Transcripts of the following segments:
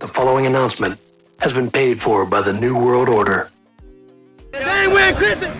The following announcement has been paid for by the New World Order. They ain't win Christmas!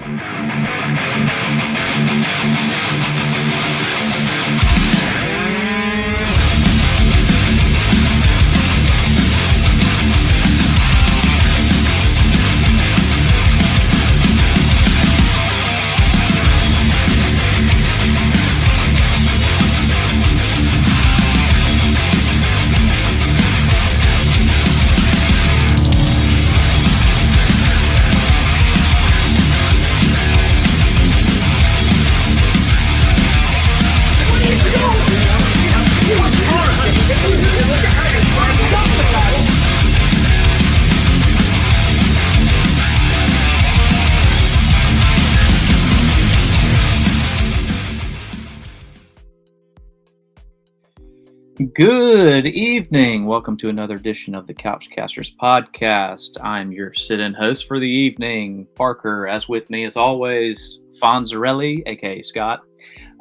Good evening. Welcome to another edition of the Couchcasters podcast. I'm your sit-in host for the evening, Parker. As with me, as always, Fonzarelli, aka Scott.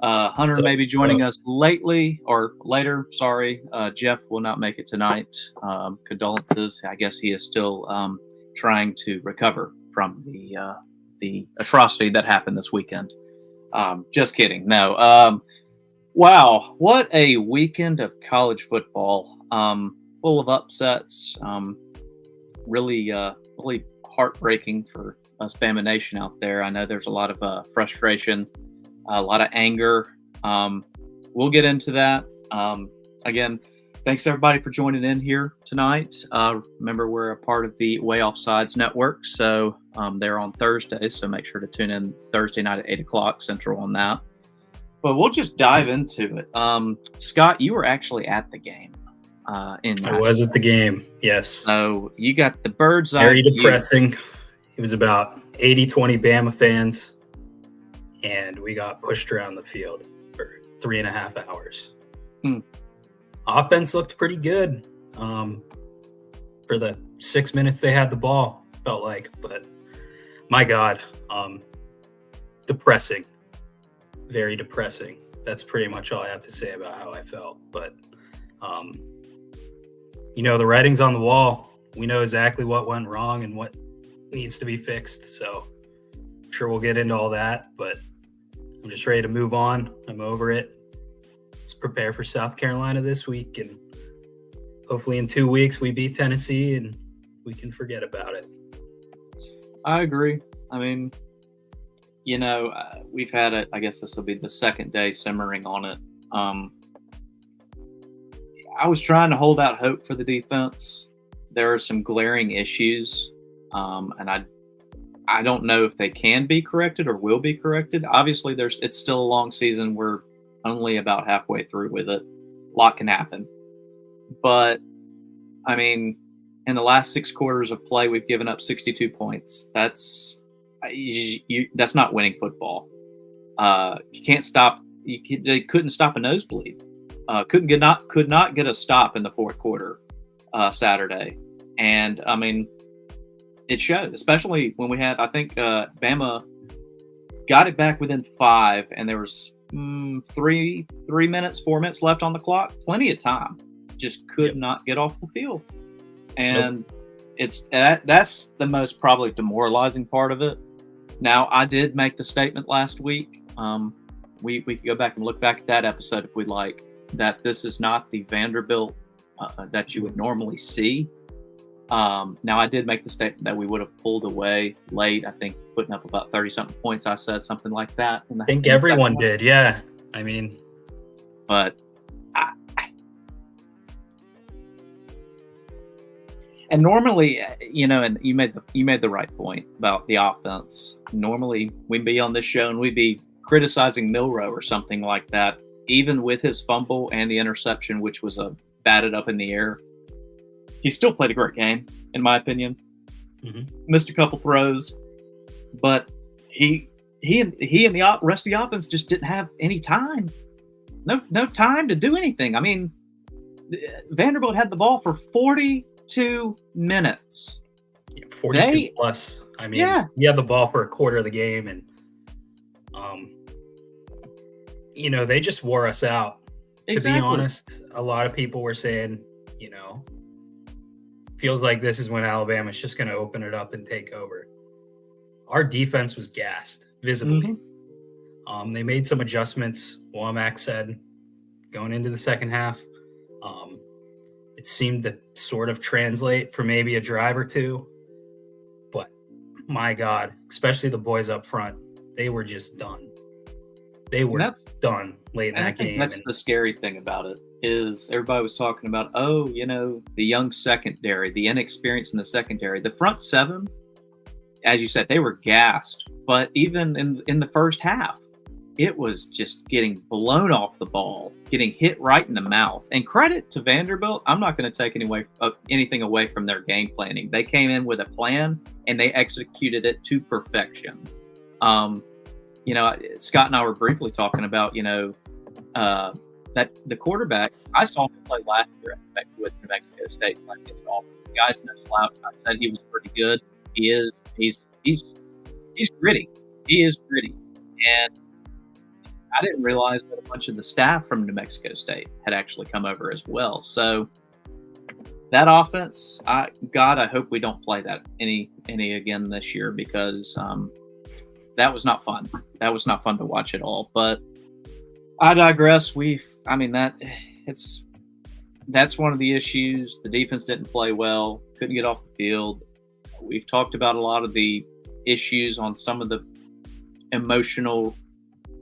Hunter may be joining us later. Sorry, Jeff will not make it tonight. Condolences. I guess he is still trying to recover from the atrocity that happened this weekend. Just kidding. No. Wow, what a weekend of college football. Full of upsets. Really heartbreaking for us Bama Nation out there. I know there's a lot of frustration, a lot of anger. We'll get into that. Again, thanks everybody for joining in here tonight. Remember, we're a part of the Way Offsides Network, so they're on Thursdays, so make sure to tune in Thursday night at 8 o'clock Central on that. But we'll just dive into it. Scott, you were actually at the game. I was at the game, yes. So you got the bird's eye. Very depressing. It was about 80-20 Bama fans, and we got pushed around the field for 3.5 hours. Offense looked pretty good for the 6 minutes they had the ball, felt like. But, my God, depressing. Very depressing. That's pretty much all I have to say about how I felt. But, the writing's on the wall. We know exactly what went wrong and what needs to be fixed. So I'm sure we'll get into all that. But I'm just ready to move on. I'm over it. Let's prepare for South Carolina this week. And hopefully in 2 weeks we beat Tennessee and we can forget about it. I agree. I mean, we've had it. I guess this will be the second day simmering on it. I was trying to hold out hope for the defense. There are some glaring issues, and I don't know if they can be corrected or will be corrected. Obviously, it's still a long season. We're only about halfway through with it. A lot can happen, but I mean, in the last 6 quarters of play, we've given up 62 points. That's not winning football. You can't stop. They couldn't stop a nosebleed. Could not get a stop in the fourth quarter Saturday, and I mean, it showed. Especially when we had, I think, Bama got it back within 5, and there was 4 minutes left on the clock. Plenty of time. Just could not get off the field, and that's the most probably demoralizing part of it. Now, I did make the statement last week. We could go back and look back at that episode if we'd like, that this is not the Vanderbilt that you would normally see. Now, I did make the statement that we would have pulled away late, I think, putting up about 30-something points. I said something like that. I think everyone did, yeah. I mean. But and normally, and you made the right point about the offense. Normally, we'd be on this show and we'd be criticizing Milroe or something like that, even with his fumble and the interception, which was batted up in the air. He still played a great game, in my opinion. Mm-hmm. Missed a couple throws, but he and the rest of the offense just didn't have any time. No time to do anything. I mean, Vanderbilt had the ball for 42 minutes. 42 plus. I mean, we had the ball for a quarter of the game, and they just wore us out. Exactly. To be honest, a lot of people were saying, feels like this is when Alabama's just going to open it up and take over. Our defense was gassed visibly. They made some adjustments. Womack said going into the second half. It seemed to sort of translate for maybe a drive or two. But my God, especially the boys up front, they were just done. They were done late in that game. That's the scary thing about it is everybody was talking about, the young secondary, the inexperience in the secondary. The front seven, as you said, they were gassed. But even in the first half, it was just getting blown off the ball, getting hit right in the mouth. And credit to Vanderbilt, I'm not going to take anything away from their game planning. They came in with a plan, and they executed it to perfection. Scott and I were briefly talking about, that the quarterback, I saw him play last year with New Mexico State. The guy's no slouch. I said he was pretty good. He is. He's gritty. He is gritty. And I didn't realize that a bunch of the staff from New Mexico State had actually come over as well. So that offense, I hope we don't play that any again this year because that was not fun. That was not fun to watch at all. But I digress. That's one of the issues. The defense didn't play well, couldn't get off the field. We've talked about a lot of the issues on some of the emotional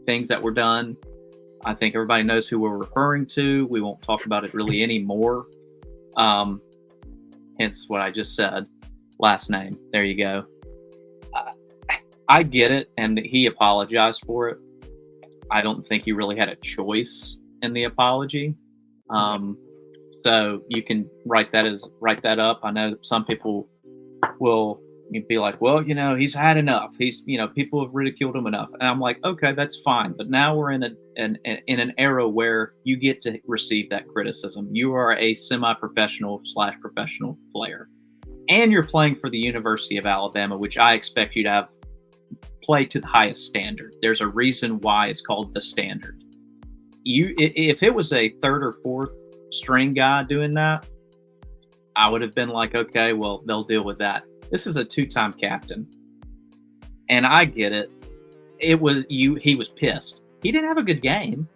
things that were done. I think everybody knows who we're referring to. We won't talk about it really anymore. Hence what I just said. Last name. There you go. I get it, and he apologized for it. I don't think he really had a choice in the apology. So you can write that up. I know some people will be like, well, he's had enough. People have ridiculed him enough. And I'm like, okay, that's fine. But now we're in an era where you get to receive that criticism. You are a semi-professional / professional player, and you're playing for the University of Alabama, which I expect you to have play to the highest standard. There's a reason why it's called the standard. If it was a third or fourth string guy doing that, I would have been like, okay, well, they'll deal with that. This is a 2-time captain. And I get it. He was pissed. He didn't have a good game.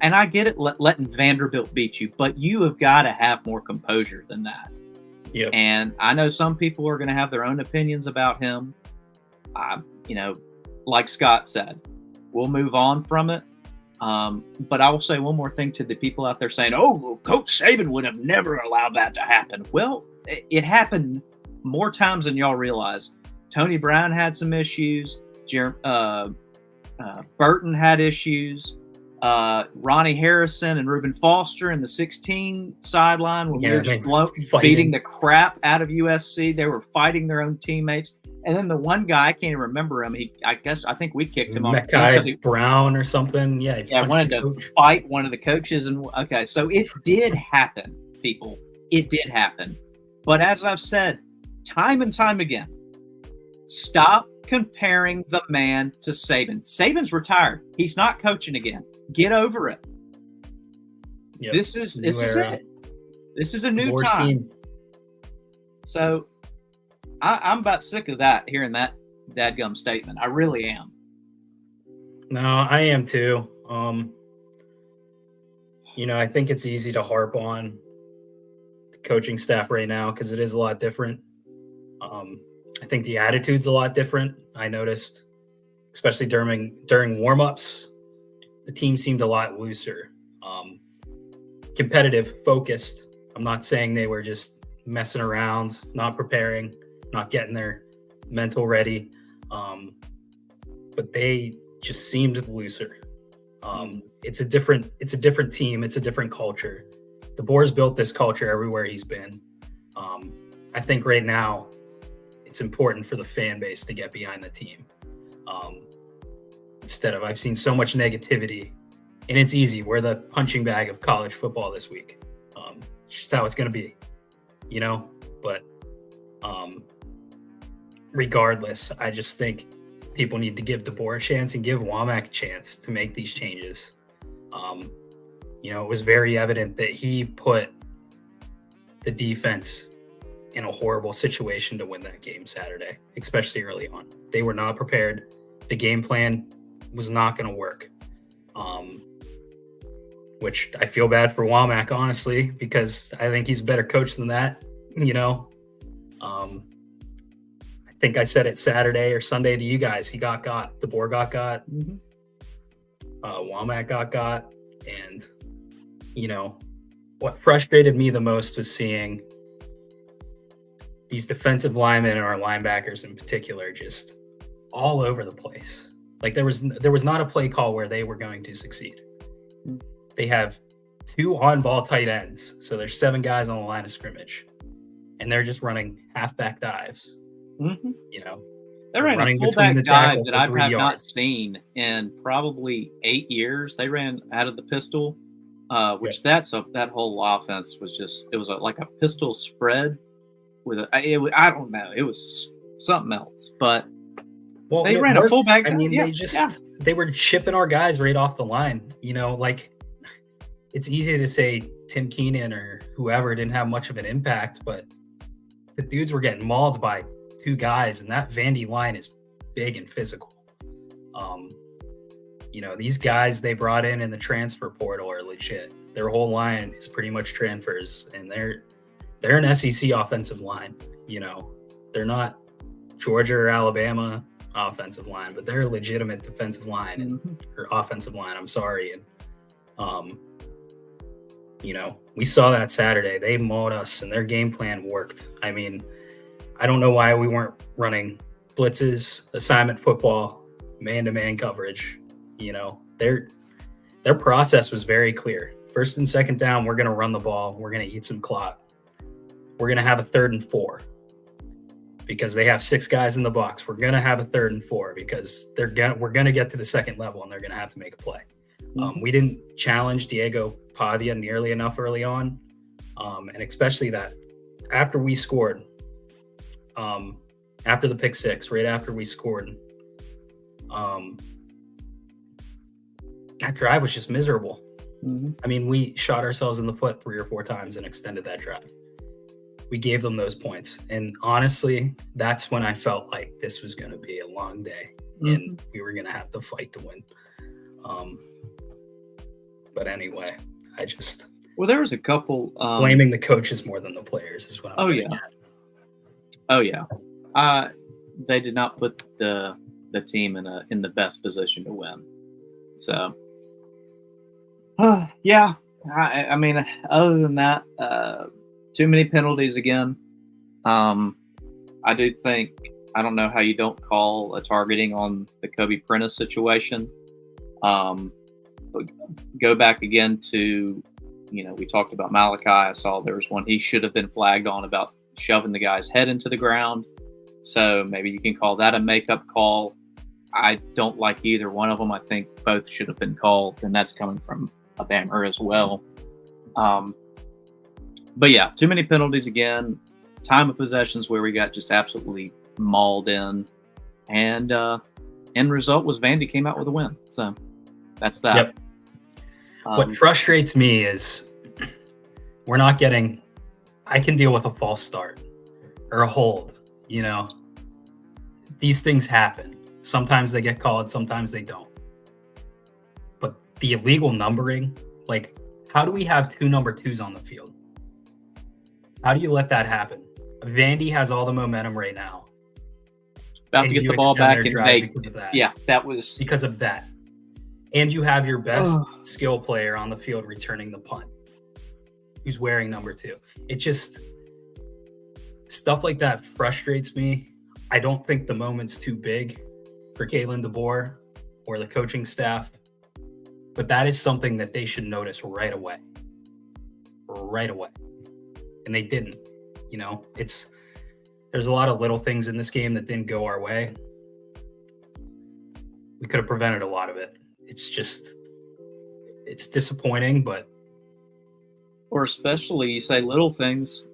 And I get it letting Vanderbilt beat you, but you have got to have more composure than that. Yep. And I know some people are going to have their own opinions about him. Like Scott said, we'll move on from it. But I will say one more thing to the people out there saying, well, Coach Saban would have never allowed that to happen. Well, it happened more times than y'all realize. Tony Brown had some issues. Burton had issues. Ronnie Harrison and Reuben Foster in the 16 sideline when we were just beating the crap out of USC. They were fighting their own teammates. And then the one guy, I can't even remember him. I think we kicked him off. Mekhi Brown or something. Yeah, I wanted to fight one of the coaches. Okay, so it did happen, people. It did happen. But as I've said time and time again, stop comparing the man to Saban. Saban's retired. He's not coaching again. Get over it. Yep. This is it. This is a new time. Team. So I'm about sick of that, hearing that dadgum statement. I really am. No, I am too. I think it's easy to harp on the coaching staff right now because it is a lot different. I think the attitude's a lot different. I noticed, especially during warm-ups, the team seemed a lot looser, competitive, focused. I'm not saying they were just messing around, not preparing, not getting their mental ready, but they just seemed looser. It's a different team. It's a different culture. DeBoer's built this culture everywhere he's been. I think right now it's important for the fan base to get behind the team. Instead of, I've seen so much negativity, and it's easy. We're the punching bag of college football this week. It's just how it's going to be, but regardless, I just think people need to give DeBoer a chance and give Womack a chance to make these changes. It was very evident that he put the defense in a horrible situation to win that game Saturday, especially early on. They were not prepared. The game plan was not going to work. Which I feel bad for Womack, honestly, because I think he's a better coach than that. I think I said it Saturday or Sunday to you guys. He got. DeBoer got. Mm-hmm. Womack got. And, what frustrated me the most was seeing these defensive linemen and our linebackers in particular just all over the place. Like there was not a play call where they were going to succeed. They have 2 on-ball tight ends, so there's 7 guys on the line of scrimmage, and they're just running halfback dives. Mm-hmm. They're running a fullback dive that I have not seen in probably 8 years. They ran out of the pistol, which that whole offense was just like a pistol spread with I don't know, it was something else, but they ran a fullback. I mean, they were chipping our guys right off the line. Like it's easy to say Tim Keenan or whoever didn't have much of an impact, but the dudes were getting mauled by 2 guys, and that Vandy line is big and physical. These guys they brought in the transfer portal are legit. Their whole line is pretty much transfers, and they're an SEC offensive line. They're not Georgia or Alabama offensive line, but they're a legitimate defensive line or offensive line. I'm sorry. And, we saw that Saturday. They mauled us, and their game plan worked. I mean, I don't know why we weren't running blitzes, assignment football, man-to-man coverage. Their process was very clear. First and second down, we're going to run the ball. We're going to eat some clock. We're going to have a 3rd and 4 because they have 6 guys in the box. We're going to have a 3rd and 4 because we're going to get to the second level, and they're going to have to make a play. We didn't challenge Diego Pavia nearly enough early on, and especially that after we scored, after the pick 6, right after we scored, that drive was just miserable. I mean, we shot ourselves in the foot 3 or 4 times and extended that drive. We gave them those points. And honestly, that's when I felt like this was going to be a long day and we were going to have to fight to win. But anyway, there was a couple blaming the coaches more than the players is what I'm at. Oh yeah. They did not put the team in the best position to win. So yeah. I mean, other than that, too many penalties again. I do think, I don't know how you don't call a targeting on the Kobe Prentice situation. But go back again to, we talked about Malachi. I saw there was one he should have been flagged on about shoving the guy's head into the ground. So maybe you can call that a makeup call. I don't like either one of them. I think both should have been called, and that's coming from a Bama as well. But yeah, too many penalties again. Time of possessions where we got just absolutely mauled in, and end result was Vandy came out with a win. So that's that. Yep. What frustrates me is we're not getting. I can deal with a false start or a hold. These things happen. Sometimes they get called, sometimes they don't. But the illegal numbering, like, how do we have 2 number 2s on the field? How do you let that happen? Vandy has all the momentum right now. About to get the ball back and because of that. Yeah, that was because of that. And you have your best skill player on the field returning the punt, who's wearing number 2. It just, stuff like that frustrates me. I don't think the moment's too big for Kalen DeBoer or the coaching staff, but that is something that they should notice right away. And they didn't. There's a lot of little things in this game that didn't go our way. We could have prevented a lot of it. It's disappointing, but. Or especially, you say little things.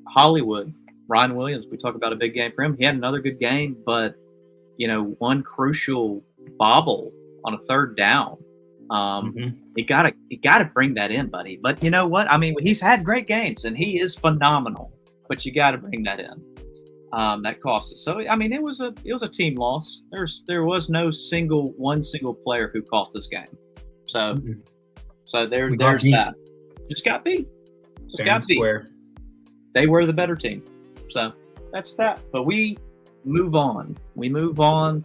Hollywood, Ryan Williams, we talk about a big game for him. He had another good game, but, one crucial bobble on a 3rd down. You gotta bring that in, buddy. But you know what? I mean, he's had great games and he is phenomenal. but you got to bring that in. That cost us. So I mean, it was a team loss. There was no single player who cost this game. So there's that. Just got beat. Just got beat. Square. They were the better team. So that's that. But we move on. We move on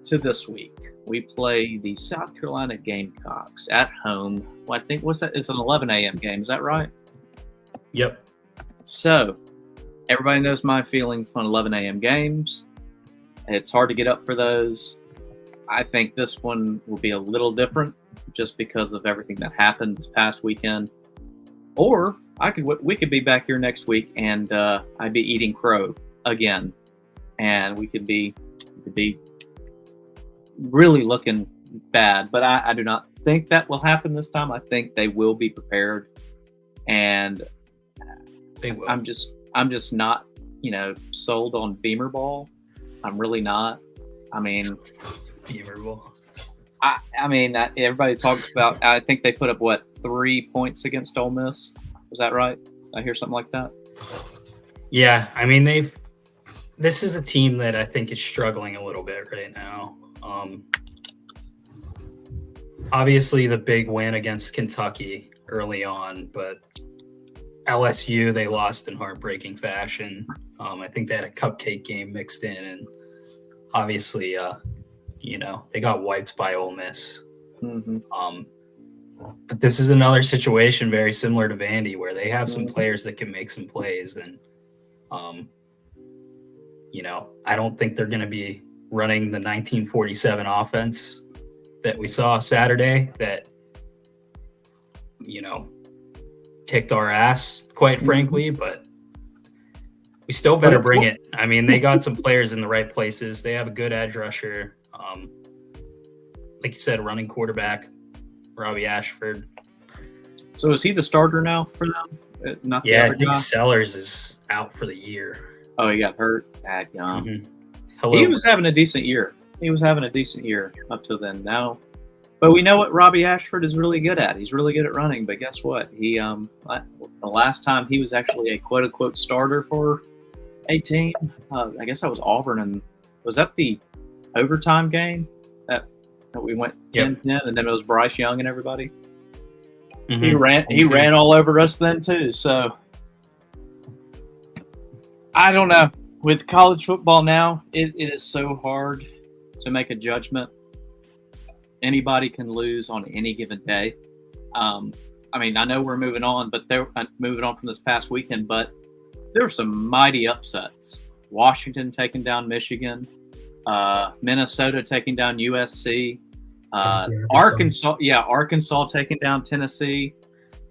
to this week. We play the South Carolina Gamecocks at home. Well, I think it's an 11 a.m. game. Is that right? Yep. So everybody knows my feelings on 11 a.m. games. It's hard to get up for those. I think this one will be a little different just because of everything that happened this past weekend. Or we could be back here next week and I'd be eating crow again, and we could be really looking bad. But I do not think that will happen this time. I think they will be prepared, and they will. I'm just not sold on Beamer ball. I'm really not. I mean, Beamer ball. I mean, everybody talks about. I think they put up 3 points against Ole Miss. Was that right? I hear something like that. Yeah, I mean this is a team that I think is struggling a little bit right now. Obviously, the big win against Kentucky early on, but LSU they lost in heartbreaking fashion. I think they had a cupcake game mixed in, and obviously, they got wiped by Ole Miss. Mm-hmm. But this is another situation very similar to Vandy, where they have some players that can make some plays, and I don't think they're going to be running the 1947 offense that we saw Saturday that kicked our ass, quite frankly, but we still better bring it. I mean, they got some players in the right places. They have a good edge rusher. Like you said, running quarterback, Robbie Ashford. So is he the starter now for them? Not the Yeah, other I think guy? Sellers is out for the year. Oh, he got hurt. Bad young. Mm-hmm. Hello. He was having a decent year. Up till then. Now, but we know what Robbie Ashford is really good at. He's really good at running. But guess what? He the last time he was actually a quote unquote starter for a team. I guess that was Auburn, and was that the overtime game that we went 10-10, and then it was Bryce Young and everybody. Mm-hmm. He ran all over us then too. So I don't know. With college football now, it is so hard to make a judgment. Anybody can lose on any given day. I mean, I know we're moving on, but they're moving on from this past weekend, but there were some mighty upsets. Washington taking down Michigan, Minnesota taking down USC, Arkansas taking down Tennessee,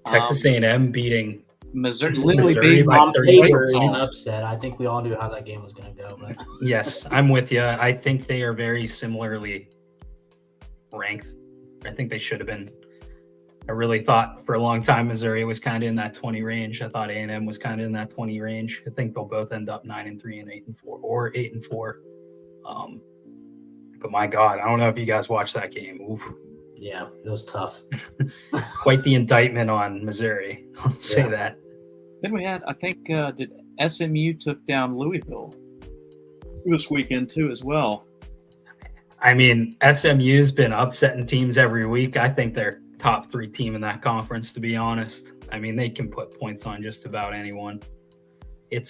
Texas A&M beating Missouri beating on paper is an upset. I think we all knew how that game was going to go. But Yes, I'm with you. I think they are very similarly ranked. I think they should have been. I really thought for a long time Missouri was kind of in that 20 range. I thought A&M was kind of in that 20 range. I think they'll both end up 9-3 and 8-4, or 8-4. But my God, I don't know if you guys watched that game. Oof. yeah, it was tough. Quite the indictment on Missouri. I'll say that. Then we had, I think, did SMU took down Louisville this weekend too as well. I mean, SMU's been upsetting teams every week. I think they're top 3 team in that conference, to be honest. I mean, they can put points on just about anyone. It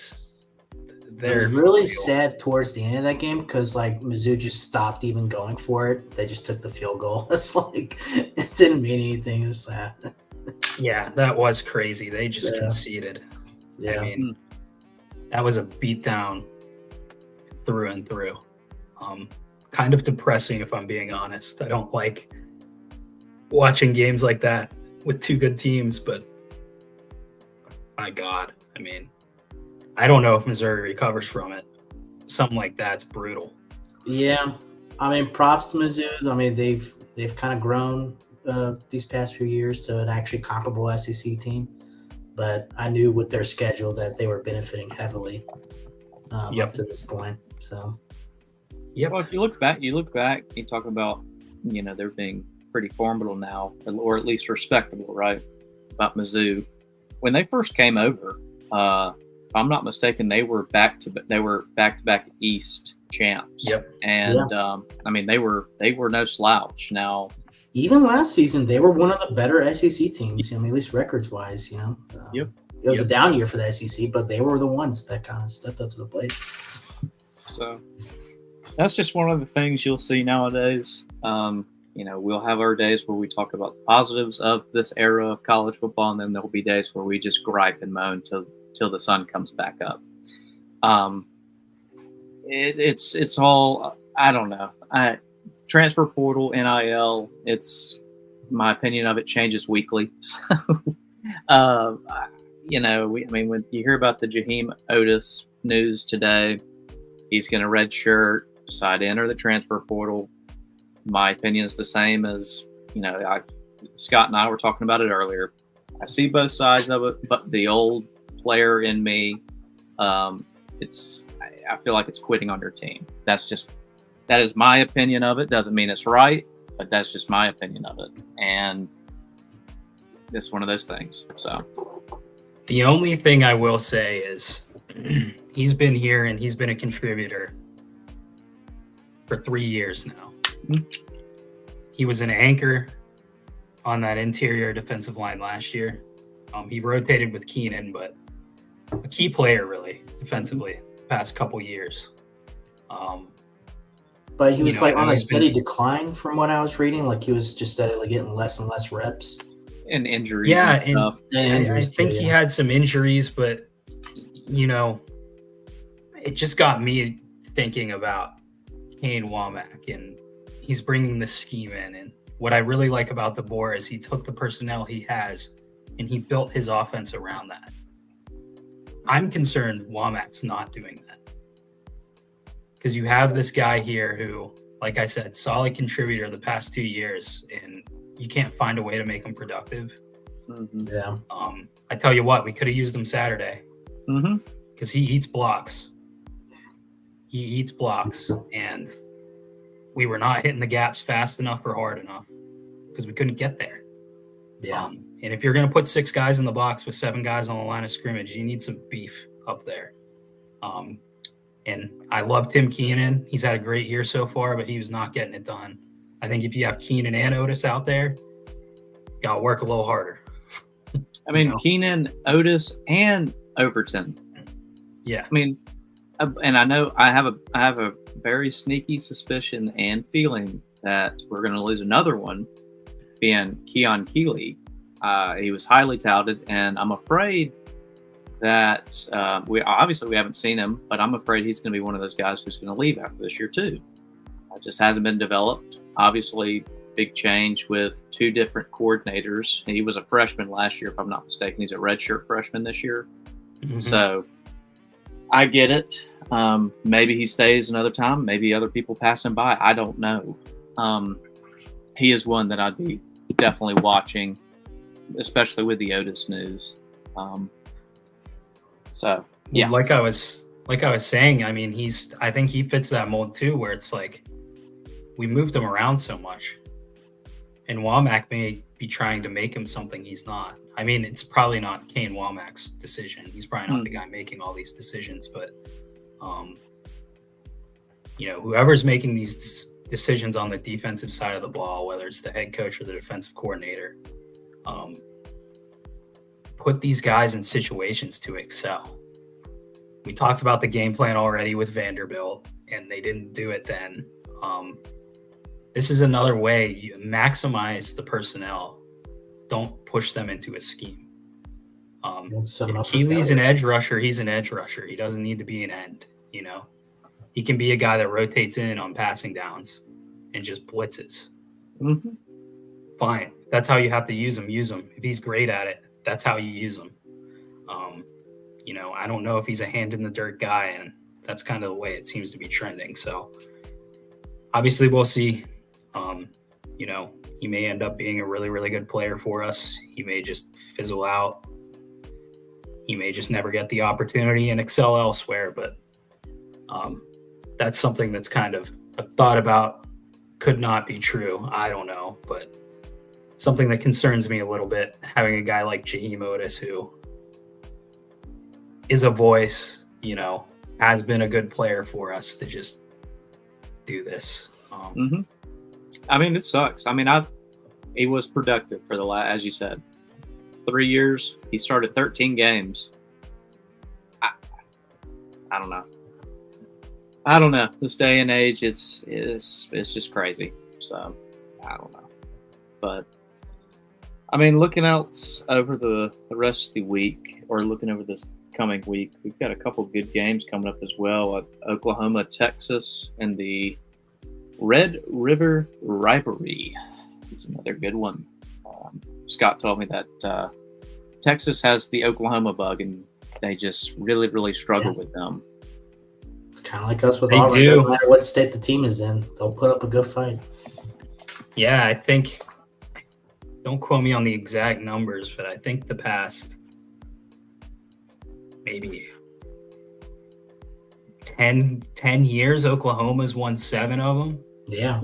was really sad towards the end of that game because Mizzou just stopped even going for it. They just took the field goal. It's it didn't mean anything. It was that. Yeah, that was crazy. They just conceded. Yeah. I mean, that was a beatdown through and through. Kind of depressing, if I'm being honest. I don't like watching games like that with 2 good teams, but my God, I mean, I don't know if Missouri recovers from it. Something like that's brutal. Yeah, I mean, props to Mizzou. I mean, they've kind of grown these past few years to an actually comparable SEC team, but I knew with their schedule that they were benefiting heavily up to this point. So, Well, if you look back, you talk about, they're being pretty formidable now, or at least respectable, right? About Mizzou. When they first came over, if I'm not mistaken, they were back to back East champs. Yep. And I mean, they were no slouch. Now, even last season, they were one of the better SEC teams. I mean, at least records wise, Yep. It was a down year for the SEC, but they were the ones that kind of stepped up to the plate. So that's just one of the things you'll see nowadays. We'll have our days where we talk about the positives of this era of college football, and then there'll be days where we just gripe and moan till the sun comes back up. It's all, I don't know. Transfer portal, NIL, it's my opinion of it changes weekly. So, when you hear about the Jaheim Otis news today, he's going to redshirt, decide to enter the transfer portal. My opinion is the same as, Scott and I were talking about it earlier. I see both sides of it, but the old player in me, I feel like it's quitting on your team. That is my opinion of it. Doesn't mean it's right, but that's just my opinion of it. And it's one of those things. So the only thing I will say is he's been here and he's been a contributor for 3 years now. He was an anchor on that interior defensive line last year. He rotated with Keenan, but a key player really defensively the past couple years. But he was on a steady decline from what I was reading. Like he was just steadily getting less and less reps. And injuries. Yeah, and stuff. I think he had some injuries, but it just got me thinking about Kane Womack, and he's bringing the scheme in. And what I really like about DeBoer is he took the personnel he has and he built his offense around that. I'm concerned Womack's not doing that. Because you have this guy here who, like I said, solid contributor the past 2 years, and you can't find a way to make him productive. Mm-hmm. Yeah. I tell you what, we could have used him Saturday. Because he eats blocks. And we were not hitting the gaps fast enough or hard enough because we couldn't get there. Yeah. And if you're going to put 6 guys in the box with 7 guys on the line of scrimmage, you need some beef up there. And I love Tim Keenan. He's had a great year so far, but he was not getting it done. I think if you have Keenan and Otis out there, you got to work a little harder. I mean, Keenan, Otis, and Overton. Yeah. I mean, and I know I have a very sneaky suspicion and feeling that we're going to lose another one, being Keon Keeley. He was highly touted, and I'm afraid that we haven't seen him, but I'm afraid he's going to be one of those guys who's going to leave after this year too. It just hasn't been developed. Obviously, big change with 2 different coordinators. He was a freshman last year, if I'm not mistaken. He's a redshirt freshman this year. Mm-hmm. So I get it. Maybe he stays another time. Maybe other people pass him by. I don't know. He is one that I'd be definitely watching, especially with the Otis news. So yeah, like I was saying, I mean, I think he fits that mold too, where it's like we moved him around so much, and Womack may be trying to make him something he's not. I mean, it's probably not Kane Womack's decision. He's probably not the guy making all these decisions, but whoever's making these decisions on the defensive side of the ball, whether it's the head coach or the defensive coordinator, put these guys in situations to excel. We talked about the game plan already with Vanderbilt, and they didn't do it then. This is another way you maximize the personnel. Don't push them into a scheme. If Keeley's an edge rusher, he's an edge rusher. He doesn't need to be an end, He can be a guy that rotates in on passing downs and just blitzes. Mm-hmm. Fine. That's how you have to use him. Use him. If he's great at it, that's how you use him. I don't know if he's a hand in the dirt guy, and that's kind of the way it seems to be trending. So obviously we'll see. He may end up being a really, really good player for us. He may just fizzle out. He may just never get the opportunity and excel elsewhere. But that's something that's kind of thought about. Could not be true. I don't know. But something that concerns me a little bit, having a guy like Jaheim Otis who is a voice, has been a good player for us to just do this. I mean, it sucks. I mean, he was productive for the as you said, 3 years. He started 13 games. I don't know. I don't know. This day and age is just crazy. So I don't know. But I mean, looking out over the rest of the week, or looking over this coming week, we've got a couple good games coming up as well. Oklahoma, Texas, and the Red River Rivalry. It's another good one. Scott told me that Texas has the Oklahoma bug, and they just really, really struggle with them. It's kind of like us with They Auburn. do. Doesn't matter what state the team is in, they'll put up a good fight. Yeah, I think, don't quote me on the exact numbers, but I think the past maybe 10 years, Oklahoma's won 7 of them. Yeah.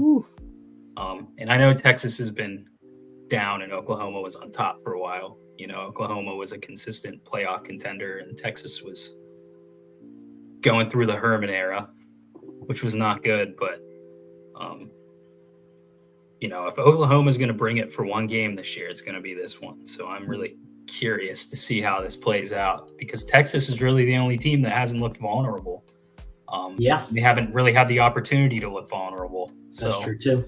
And I know Texas has been down and Oklahoma was on top for a while. Oklahoma was a consistent playoff contender and Texas was going through the Herman era, which was not good. But, if Oklahoma is going to bring it for one game this year, it's going to be this one. So I'm really curious to see how this plays out because Texas is really the only team that hasn't looked vulnerable. They haven't really had the opportunity to look vulnerable. That's true too.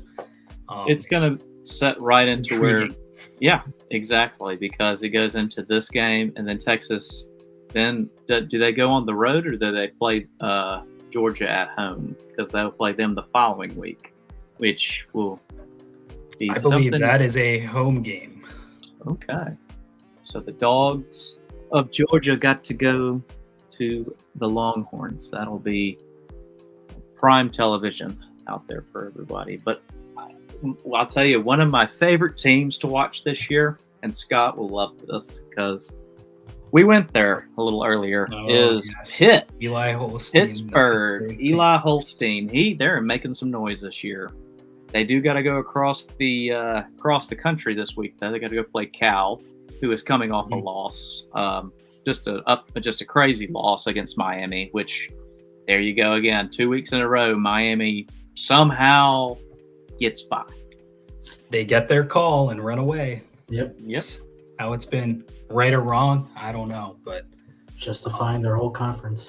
It's going to set right into intriguing. where, yeah, exactly, because it goes into this game and then Texas. Then do they go on the road or do they play Georgia at home? Because they'll play them the following week, which will be I believe something. that is a home game. Okay. So the Dogs of Georgia got to go to the Longhorns. That'll be prime television out there for everybody. But I'll tell you, one of my favorite teams to watch this year, and Scott will love this because we went there a little earlier, is Pitt. Eli Holstein. Pittsburgh. Eli Holstein. They're making some noise this year. They do got to go across the country this week, though. They got to go play Cal, who is coming off a loss, just a crazy loss against Miami. Which, there you go again, 2 weeks in a row, Miami somehow gets by. They get their call and run away. Yep. How it's been, right or wrong, I don't know, but justifying their whole conference.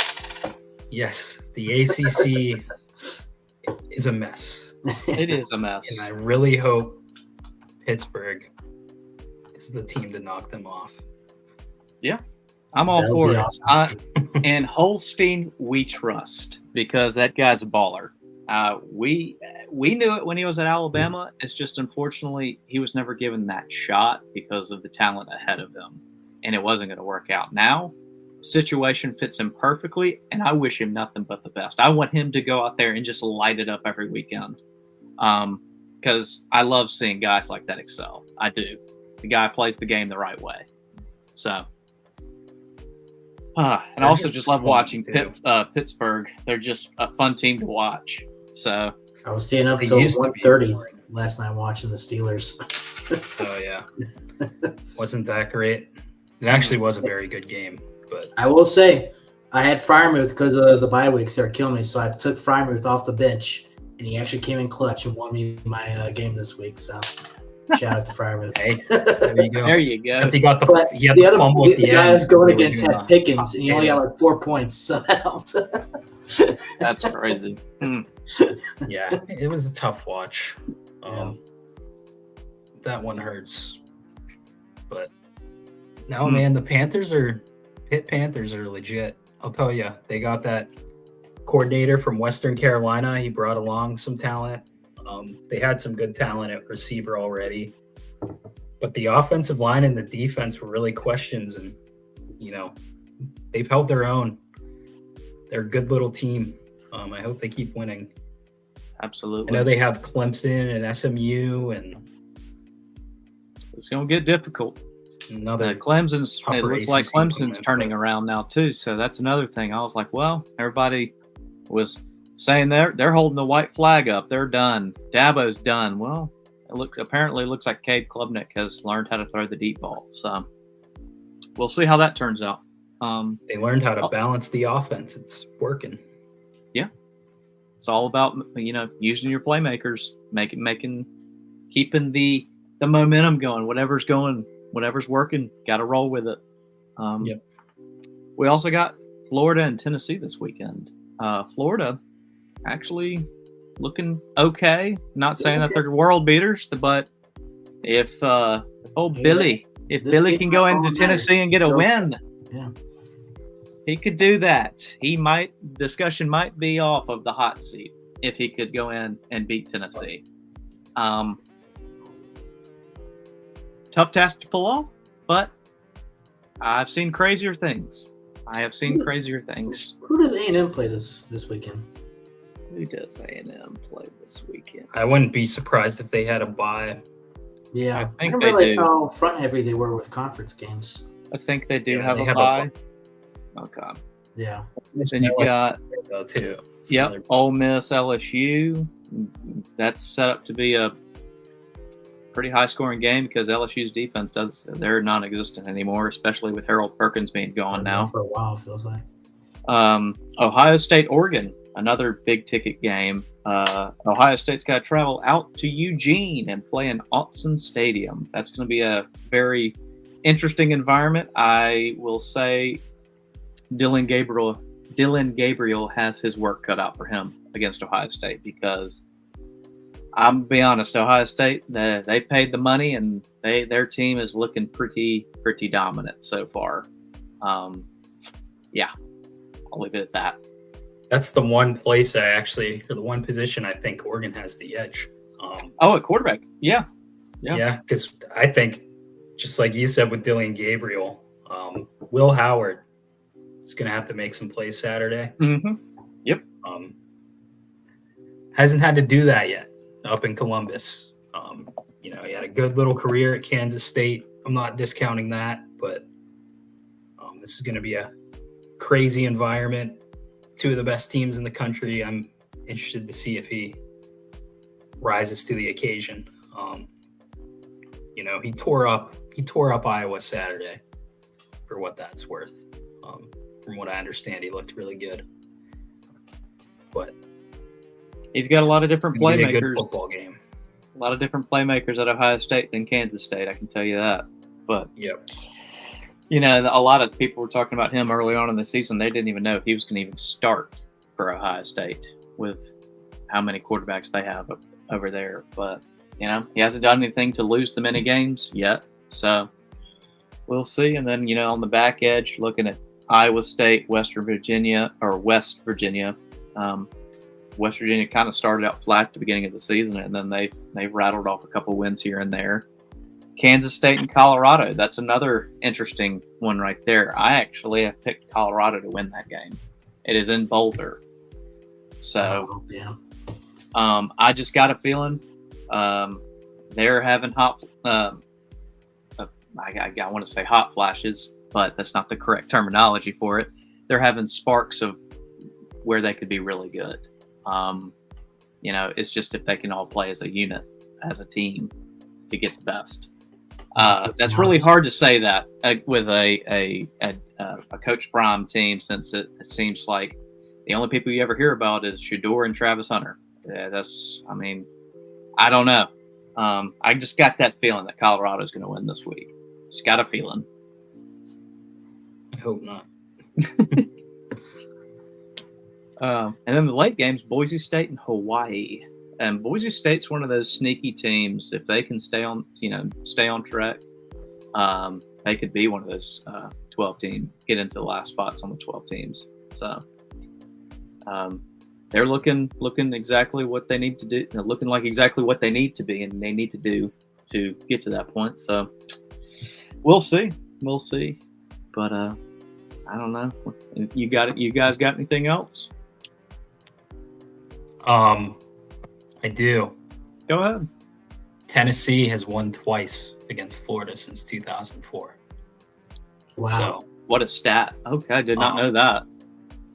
Yes, the ACC is a mess. It is a mess. And I really hope Pittsburgh is the team to knock them off. Yeah, I'm all That'll for be it. awesome. And Holstein, we trust because that guy's a baller. We knew it when he was at Alabama. It's just unfortunately he was never given that shot because of the talent ahead of him, and it wasn't going to work out. Now, situation fits him perfectly, and I wish him nothing but the best. I want him to go out there and just light it up every weekend, because I love seeing guys like that excel. I do. The guy plays the game the right way. So. And I also just love watching Pittsburgh. They're just a fun team to watch. So I was staying up They till used to be 1:30 last night watching the Steelers. Oh yeah, wasn't that great? It actually was a very good game, but I will say, I had Freiermuth because of the bye weeks. They were killing me, so I took Freiermuth off the bench, and he actually came in clutch and won me my game this week. So shout out to Freiermuth. hey, there you go. there you go. Except he got the But he had the the fumble at the guy I end. was going Really against doing had a Pickens, and he only game. got like 4 points, so that helped. That's crazy. Yeah, it was a tough watch. That one hurts. But no, man, the Pitt Panthers are legit. I'll tell you, they got that coordinator from Western Carolina. He brought along some talent. They had some good talent at receiver already. But the offensive line and the defense were really questions. And, they've held their own. They're a good little team. I hope they keep winning. Absolutely. I know they have Clemson and SMU and It's going to get difficult. another Clemson's. It tougher looks like ACC Clemson's opponent, turning but- around now too. So that's another thing. I was like, well, everybody was saying they're holding the white flag up. They're done. Dabo's done. Well, apparently looks like Cade Klubnik has learned how to throw the deep ball. So we'll see how that turns out. They learned how to balance the offense. It's working. Yeah, it's all about using your playmakers, keeping the momentum going. Whatever's working, got to roll with it. Yep. We also got Florida and Tennessee this weekend. Florida actually looking okay. Not saying that they're world beaters, but if Billy can go into Tennessee and get a win, yeah, he could do that. Discussion might be off of the hot seat if he could go in and beat Tennessee. Tough task to pull off, but I've seen crazier things. Who does A&M play this weekend? Who does A&M play this weekend? I wouldn't be surprised if they had a bye. I Yeah, I think don't they realize do. how front heavy they were with conference games. I think they do Yeah, have they a have a bye. Okay. Yeah, Then you got though too. Ole Miss, LSU. That's set up to be a pretty high scoring game because LSU's defense they're non-existent anymore, especially with Harold Perkins being gone now. For a while, it feels like. Ohio State, Oregon, another big ticket game. Ohio State's got to travel out to Eugene and play in Autzen Stadium. That's going to be a very interesting environment. I will say Dylan Gabriel has his work cut out for him against Ohio State because I'm be honest, Ohio State they paid the money and their team is looking pretty dominant so far. Yeah, I'll leave it at that. That's the one place the one position I think Oregon has the edge. At quarterback, yeah, because I think just like you said with Dylan Gabriel, Will Howard is going to have to make some plays Saturday. Mm-hmm. Yep. Hasn't had to do that yet up in Columbus. He had a good little career at Kansas State. I'm not discounting that, but this is going to be a crazy environment. Two of the best teams in the country. I'm interested to see if he rises to the occasion. He tore up Iowa Saturday, for what that's worth. From what I understand, he looked really good. But he's got a lot of different playmakers. A good football game. A lot of different playmakers at Ohio State than Kansas State, I can tell you that. But yep. A lot of people were talking about him early on in the season. They didn't even know if he was going to even start for Ohio State with how many quarterbacks they have over there. But, he hasn't done anything to lose them any games yet. So we'll see. And then, on the back edge, looking at Iowa State, West Virginia. West Virginia kind of started out flat at the beginning of the season, and then they've rattled off a couple wins here and there. Kansas State and Colorado. That's another interesting one right there. I actually have picked Colorado to win that game. It is in Boulder. So, I just got a feeling they're having hot. I want to say hot flashes, but that's not the correct terminology for it. They're having sparks of where they could be really good. It's just if they can all play as a unit, as a team, to get the best. That's really hard to say that with a Coach Prime team, since it seems like the only people you ever hear about is Shador and Travis Hunter. I don't know. I just got that feeling that Colorado is going to win this week. Just got a feeling. I hope not. And then the late games, Boise State and Hawaii. And Boise State's one of those sneaky teams. If they can stay on track, they could be one of those 12 teams, get into the last spots on the 12 teams. So they're looking exactly what they need to do, looking like exactly what they need to be, and they need to do to get to that point. So we'll see. But I don't know. You guys got anything else? I do. Go ahead. Tennessee has won twice against Florida since 2004. Wow. So, what a stat. Okay, I did not know that.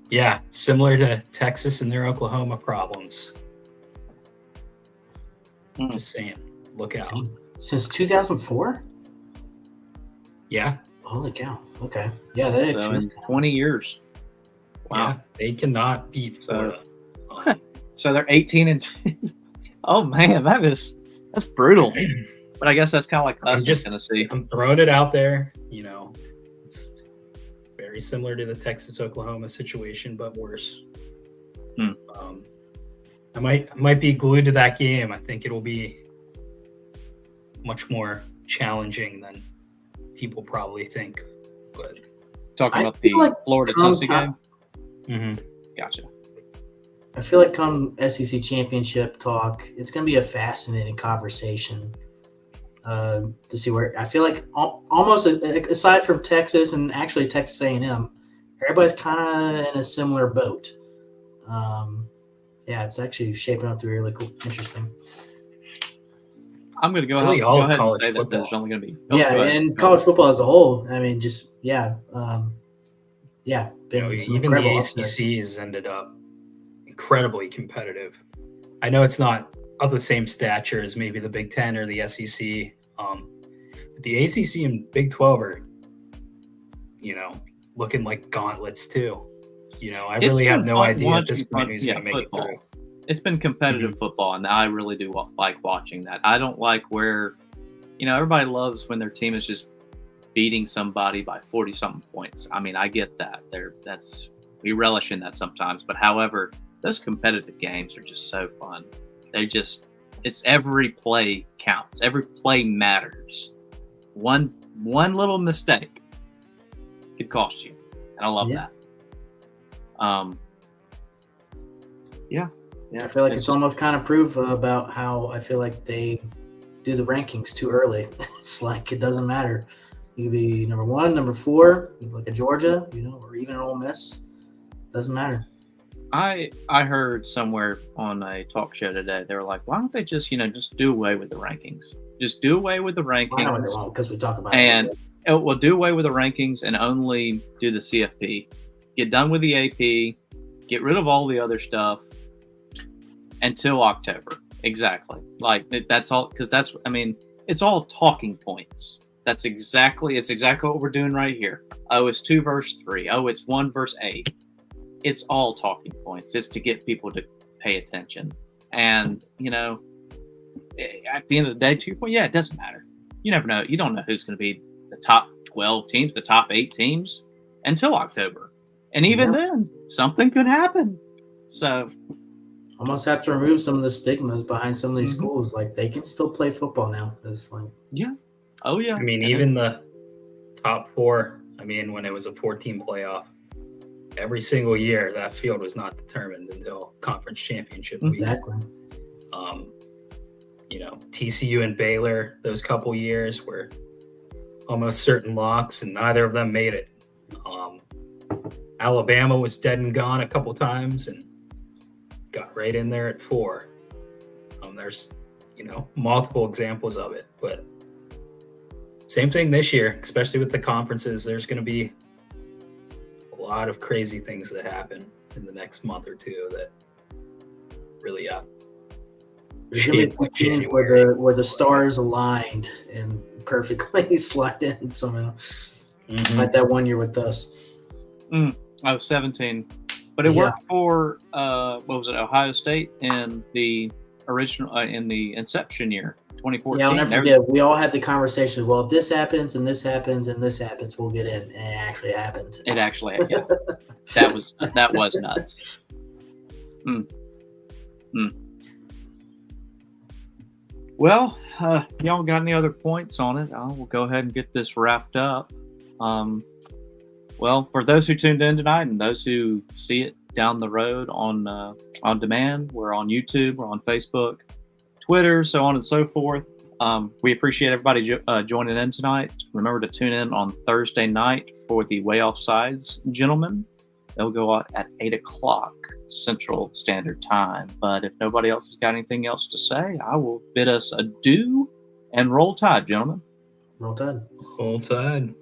Yeah, similar to Texas and their Oklahoma problems. Just saying, look out. Since 2004? Yeah. Holy cow. Okay. Yeah, that So actually is in 20 years. Wow. Yeah, they cannot beat Florida. So they're 18-2. Oh man, that's brutal. But I guess that's kind of like us in Tennessee. I'm throwing it out there. It's very similar to the Texas-Oklahoma situation, but worse. I might be glued to that game. I think it'll be much more challenging than people probably think. But talking about the Florida Tennessee game. Mm-hmm. Gotcha. I feel like come SEC championship talk, it's going to be a fascinating conversation to see where I feel like almost aside from Texas and actually Texas A&M, everybody's kind of in a similar boat. Yeah, it's actually shaping up to be really cool, interesting. I'm going to go Really ahead and college say that football. there's only going to be and college football as a whole. I mean, just even the ACC has ended up incredibly competitive. I know it's not of the same stature as maybe the Big Ten or the SEC, but the ACC and Big 12 are, looking like gauntlets too. I really have no idea at this point who's going to make it through. It's been competitive football, and I really do like watching that. I don't like where, everybody loves when their team is just beating somebody by 40-something points. I mean, I get that. We relish in that sometimes. But however, those competitive games are just so fun. It's every play counts. Every play matters. One little mistake could cost you, and I love that. Yeah. I feel like it's almost kind of proof about how I feel like they do the rankings too early. It's like it doesn't matter. You could be number 1, number 4, like a Georgia, or even an Ole Miss. Doesn't matter. I heard somewhere on a talk show today, they were like, why don't they just do away with the rankings? Just do away with the rankings. Because we talk about we'll do away with the rankings and only do the CFP. Get done with the AP. Get rid of all the other stuff until October. Exactly. Like that's all, because it's all talking points. It's exactly what we're doing right here. Oh, it's 2 verse 3. Oh, it's 1 verse 8. It's all talking points. It's to get people to pay attention. And, at the end of the day, 2 point, it doesn't matter. You never know. You don't know who's going to be the top 12 teams, the top 8 teams until October. And even then, something could happen. So almost have to remove some of the stigmas behind some of these schools. Like they can still play football now. It's like, oh yeah. I mean, even the top 4. I mean, when it was a 4-team playoff, every single year that field was not determined until conference championship week. Exactly. TCU and Baylor, those couple years were almost certain locks, and neither of them made it. Alabama was dead and gone a couple times and got right in there at 4. There's, multiple examples of it, but same thing this year, especially with the conferences. There's going to be a lot of crazy things that happen in the next month or two that really where the stars aligned and perfectly slide in somehow. Like that one year with us. 17. But it worked for Ohio State in the original in the inception year, 2014. Yeah, I'll never forget. We all had the conversation. Well, if this happens and this happens and this happens, we'll get in. And it actually happened. That was nuts. Well, y'all got any other points on it? We'll go ahead and get this wrapped up. Well, for those who tuned in tonight and those who see it down the road on demand, we're on YouTube, we're on Facebook, Twitter, so on and so forth. We appreciate everybody joining in tonight. Remember to tune in on Thursday night for the Way Offsides gentlemen. They'll go out at 8 o'clock Central Standard Time. But if nobody else has got anything else to say, I will bid us adieu and roll tide, gentlemen. Roll tide. Roll tide.